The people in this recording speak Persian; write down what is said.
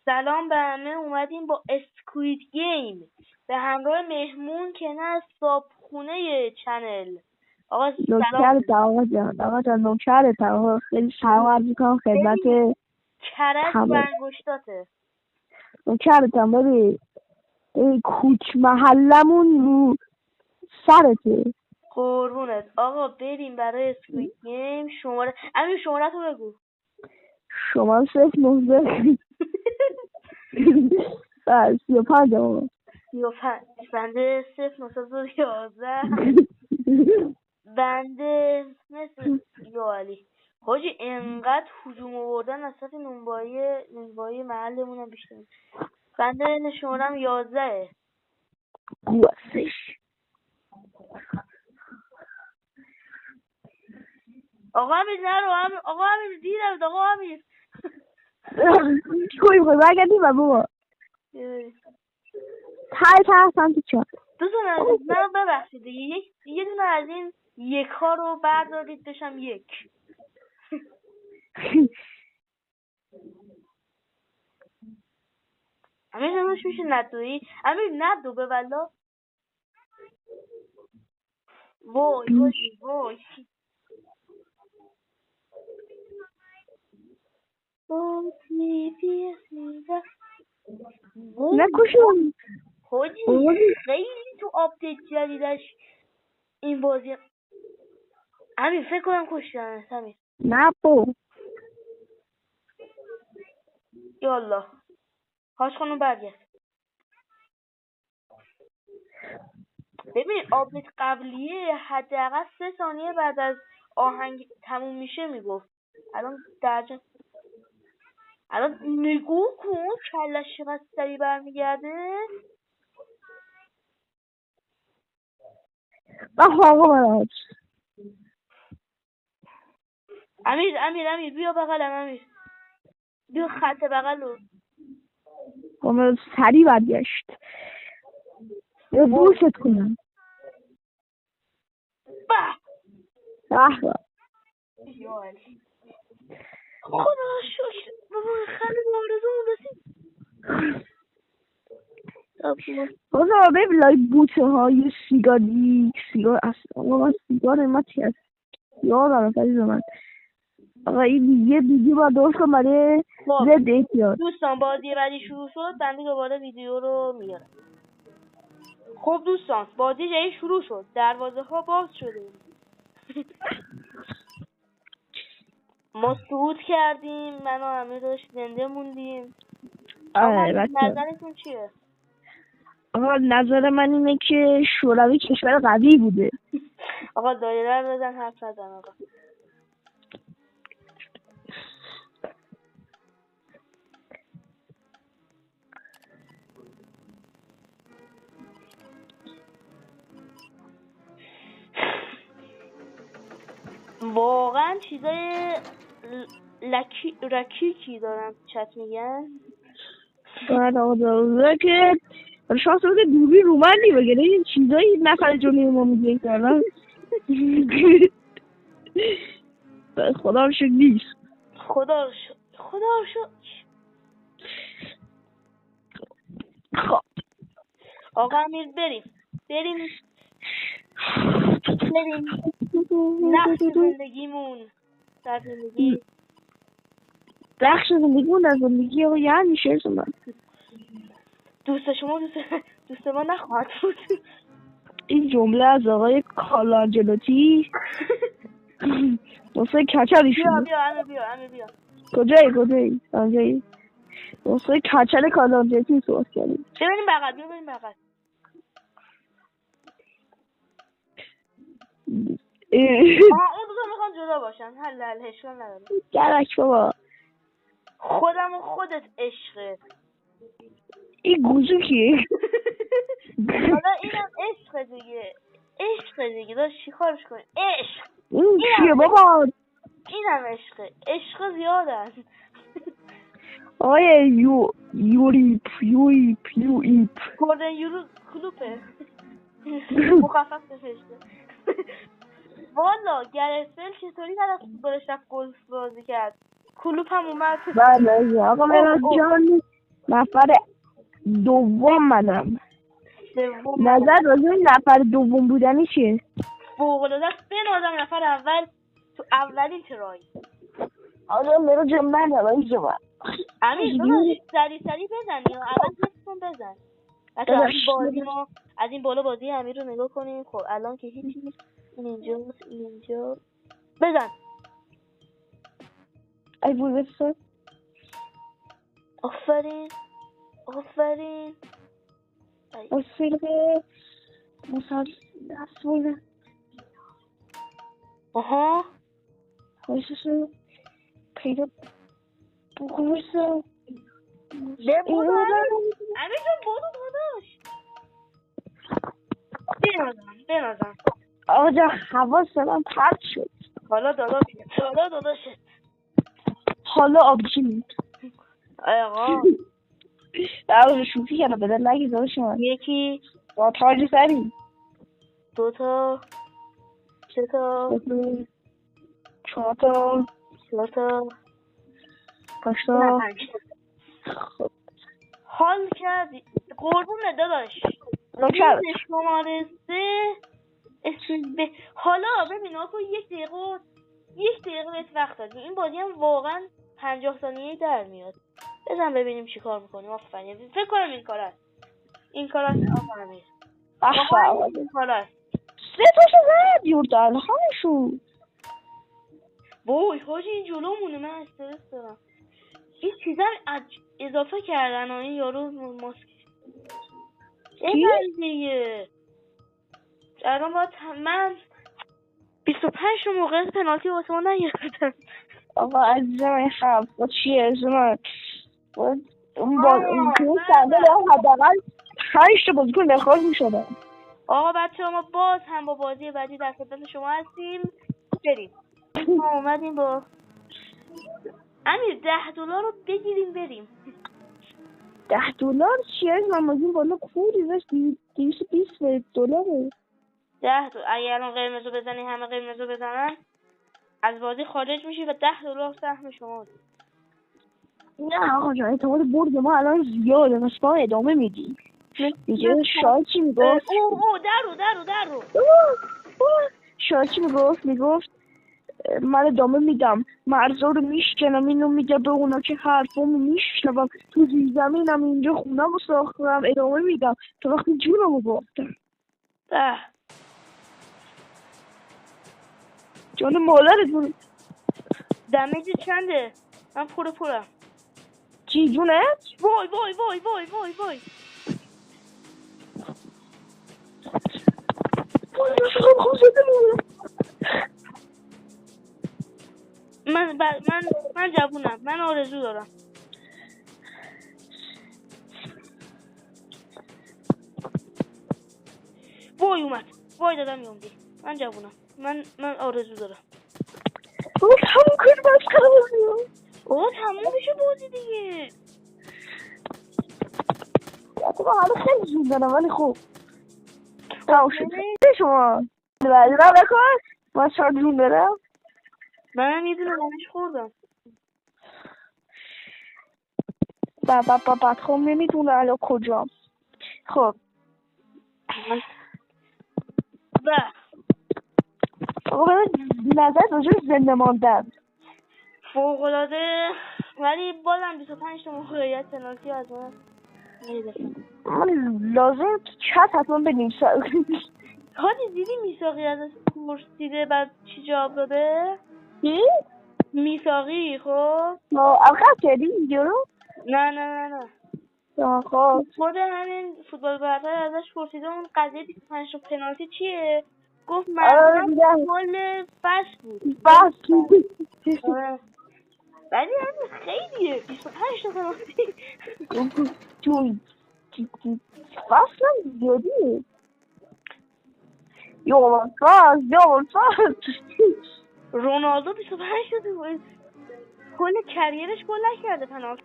سلام به همه، اومدیم با اسکوید گیم به همراه مهمون که نه صابخونه چنل. آقا سلام. نوکرت آقا جان نوکرت آقا، خیلی سلام عرض میکنم خدمت کرک و انگشتاته. نوکرتم. ببین این کوچ محلمون رو سرته. قربونت. آقا بریم برای اسکوید گیم. شماره تو بگو. شما 09 35 آقا 35. بنده 0911. بنده مثل یالی حاجی انقدر هجوم آوردن از سطح نونوایی محلمون هم بیشتر. بنده شمارم 11. گوستش آقا امیر نرو. آقا امیر دیرم. آقا امیر کوی بخوای برگردیم و بابا تای سمت چپ. دوستان عزیز من ببخشید دیگه یه دونه از این یک‌ها رو بردارید بشم یک. امیر نماش میشه ندویی. امیر ندو به والله. وای نکشون حاجی خیلی تو آپدیت جدیدش این بازی. امیر فکر کنم کشتن. امیر نه بو یالله هاش خانم برگرد. ببین آپدیت قبلیه حداقل 3 ثانیه بعد از آهنگ تموم میشه میگفت. الان نگاه کن کلش چقدر سریع برمیگرده. آقا امیر بیا بغلم. امیر بیا خط بغل رو. من سریع برگشت یا دوست کنم. خدا شکر بابا خیلی آرزومون رسید. بازم ببین لای بوته های سیگار اصلا من سیگار ما چی هست یادم فرید من. آقا این یه ویدیو با درست کن برای ضد احتیاط. دوستان بازی بعدی شروع شد بنده دوباره ویدیو رو میارم. خب دوستان بازی جدید شروع شد. دروازه ها باز شده. ما صعود کردیم. من و امیر داشت زنده موندیم. آقا نظرتون چیه؟ آقا نظر من اینه که شوروی کشور قوی بوده. آقا دایره رو بزن حرف نزن. آقا واقعا چیزای رکیکی دارن چت میگن. باید آقا داره که شانس رو که دوربین رو من بگیره این چیزایی نفر جلوی ما میگه کردن. خدا رو شکر نیست. خدا رو شکر. خب آقا امیر بریم نقش زندگیمون در زندگی. نقش زندگیمون در زندگی آقا یعنی شرط من دوست شما دوست ما نخواهد بود. این جمله از آقای کالانجلوتی واسه کچلیشونه. بیا کجایی واسه کچل کالانجلوتی سوال کردیم. بریم بغل. اون دو تا میخوان جدا باشن. حل اشکال نداره. گرک بابا خودم و خودت عشقه. این گوزو کیه؟ حالا اینم عشق دیگه داشت چی کارش کنیم. عشق این چیه بابا؟ اینم عشق زیادن. آیه یوریپ گوردن یورو کلوپه مخفف نفشته. والا گرسل چطوری طرف فوتبالش رفت گلف بازی کرد. کلوپ هم اومد. بله آقا میرا جان نفر دوم منم. سوم نظر راجع به نفر دوم بودنی چیه؟ فوق‌العاده است. بنازم نفر اول تو اولین ترای. آره مرا جمعه نمایی جمعه. امیر داداش سری بزن یا اول حفظ بزن. بچه از این بازی ما از این بالا بازی امیر رو نگاه کنیم. خب الان که هیچی نیست. اینجا بزن. ای بوی بسر. آفرین اصیله مسال دست بوده. آها خوششو پیدا بخورسه. بودو امیر جون بودو داداش. بنازم آقا جا حواسم پرد شد. حالا داداشه حالا آبجی آقا آقا شوخی کنه بدن نگی داداش من. یکی با تاج سری 2 تا 3 تا 4 تا 4 تا 5 تا. حال کردی قربونه داداش. نوکر شماره 3 حالا ببین آقا یک دقیقه بهت وقت دادیم. این بازی هم واقعا 50 ثانیه‌ای در میاد. بزن ببینیم چی کار میکنیم. آفرین فکر کنم این کار است آقا امیر. این کار است 3 تاشو زد یورد الهانشو. وای حاجی این جلومونه. من استرس دارم. این چیزا اضافه کردن این یارو ماسک این دیگه. الان باید من 25 موقع پنالتی واسه ما نگرفتن. آقا عزیزم این خب با چیه ازمان اون توی سنده با حداقل 5 تا بازیکن اخراج می‌شدن. آقا بچه ما باز هم با بازی بعدی در خدمت شما هستیم. بریم ما اومدیم با امیر $10 رو بگیریم بریم. $10 چیه؟ من مازیم بالا کوری داشت $220. $10 اگه الان قرمز رو بزنی همه قرمز رو بزنن از بازی خارج میشی و $10 سهم شما. نه آقا جان اعتماد برد ما الان زیاده بس با ادامه میدیم دیگه. شاید چی میگفت؟ در رو شاید چی میگفت من ادامه میدم مرزا رو میشکنم اینو میگه به اونا که حرفامو میشنوم تو زیرزمینم اینجا خونم رو ساختم ادامه میدم تا وقتی جونمو باختم. جان مادرت دمیج چنده؟ من پرم چی جونه؟ وای من جوونم. من آرزو دارم. وای اومد. وای دادم یومدی. من جوونم. من آرزو دارم. تموم کنی باز کنم تموم بشه بازی دیگه. با حالا خیلی زود دارم ولی خوب تموم شد شما بعدی را بکن ما 4 جون برم. منم یه دونه دانش خوردم. خب نمیدونه الان کجام. خب آقا به نظر راجع به زنده ماندن فوق‌العاده ولی بازم 25 تا موقعیت پنالتی از من لازم چت حتما بنویسه. حاجی دیدی میساقی ازش پرسیده بعد چی جواب داده؟ چی؟ میساقی خب؟ عقب کردی ویدیو رو؟ نه خب خود همین فوتبال برتر ازش پرسیده اون قضیه 25 تا پنالتی چیه؟ گفت مردم کل فصل بود. ولی همین خیلیه 25 تا پنالتی. جون فصل هم زیادیه. یوم فصل رونالدو 25 تا کل کریرش گل نکرده پنالتی.